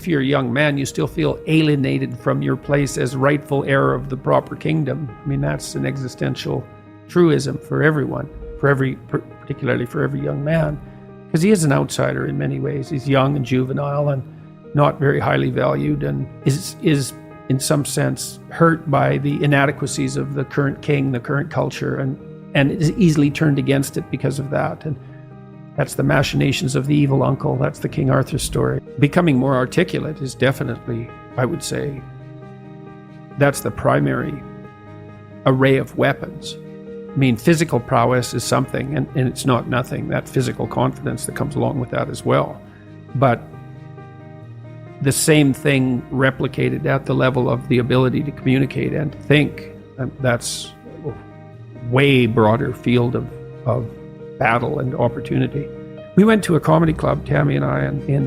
If you're a young man, you still feel alienated from your place as rightful heir of the proper kingdom. I mean, that's an existential truism for everyone, particularly for every young man, because he is an outsider in many ways. He's young and juvenile and not very highly valued, and is in some sense hurt by the inadequacies of the current king, the current culture, and is easily turned against it because of that. And that's the machinations of the evil uncle. That's the King Arthur story. Becoming more articulate is definitely, I would say, that's the primary array of weapons. I mean, physical prowess is something, and it's not nothing, that physical confidence that comes along with that as well. But the same thing replicated at the level of the ability to communicate and to think, that's a way broader field of battle and opportunity. We went to a comedy club, Tammy and I, in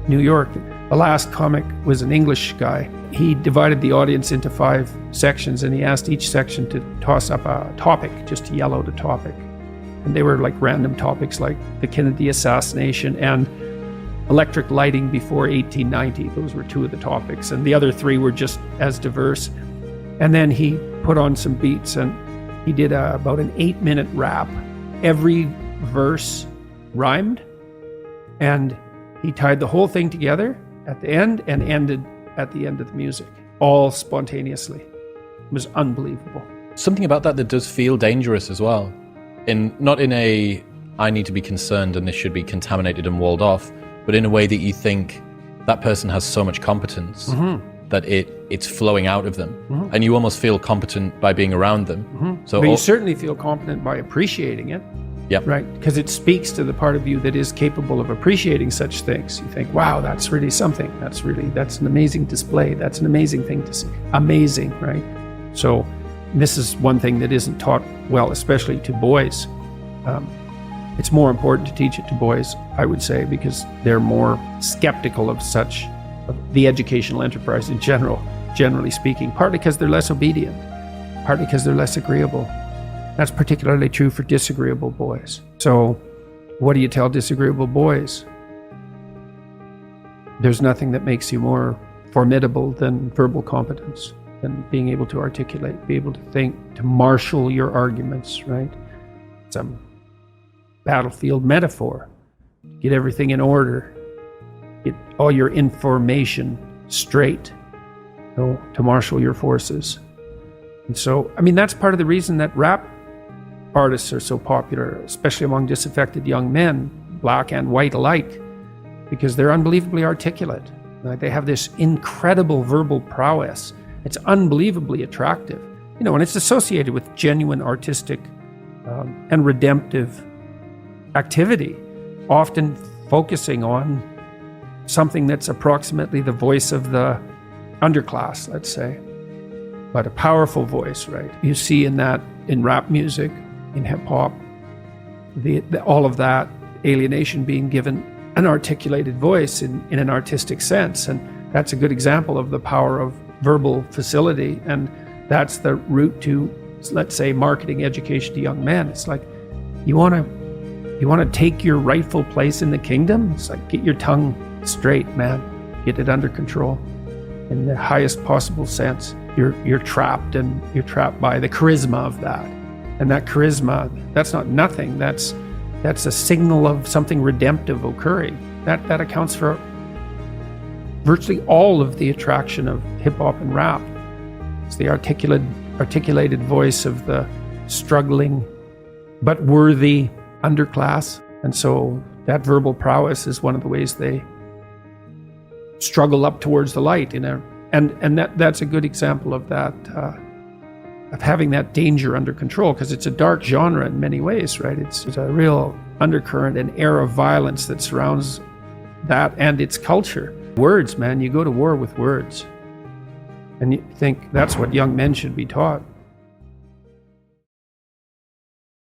New York. The last comic was an English guy. He divided the audience into 5 sections, and he asked each section to toss up a topic, just to yell out a topic. And they were like random topics like the Kennedy assassination and electric lighting before 1890. Those were 2 of the topics, and the other 3 were just as diverse. And then he put on some beats, and he did about an 8-minute rap. Every verse rhymed, and he tied the whole thing together at the end and ended at the end of the music, all spontaneously. It was unbelievable. Something about that does feel dangerous as well. Not in a, I need to be concerned and this should be contaminated and walled off, but in a way that you think that person has so much competence that it's flowing out of them, and you almost feel competent by being around them. So, but you certainly feel competent by appreciating it. Yep. Right, because it speaks to the part of you that is capable of appreciating such things. You think, wow, that's really something. That's an amazing display. That's an amazing thing to see. Amazing, right? So this is one thing that isn't taught well, especially to boys. It's more important to teach it to boys, I would say, because they're more skeptical of the educational enterprise in general, generally speaking, partly because they're less obedient, partly because they're less agreeable. That's particularly true for disagreeable boys. So what do you tell disagreeable boys? There's nothing that makes you more formidable than verbal competence, than being able to articulate, be able to think, to marshal your arguments, right? It's a battlefield metaphor. Get everything in order. Get all your information straight, to marshal your forces. And so, I mean, that's part of the reason that rap artists are so popular, especially among disaffected young men, black and white alike, because they're unbelievably articulate. Like, they have this incredible verbal prowess. It's unbelievably attractive, and it's associated with genuine artistic and redemptive activity, often focusing on something that's approximately the voice of the underclass, let's say, but a powerful voice, right? You see in rap music, in hip-hop, all of that alienation being given an articulated voice in an artistic sense. And that's a good example of the power of verbal facility. And that's the route to, let's say, marketing education to young men. It's like, you want to take your rightful place in the kingdom? It's like, get your tongue straight, man. Get it under control in the highest possible sense. You're trapped, and you're trapped by the charisma of that. And that charisma, that's not nothing. That's a signal of something redemptive occurring. That accounts for virtually all of the attraction of hip-hop and rap. It's the articulated voice of the struggling but worthy underclass. And so that verbal prowess is one of the ways they struggle up towards the light. And that's a good example of that, of having that danger under control, because it's a dark genre in many ways, right? It's a real undercurrent and air of violence that surrounds that and its culture. Words, man, you go to war with words. And you think that's what young men should be taught.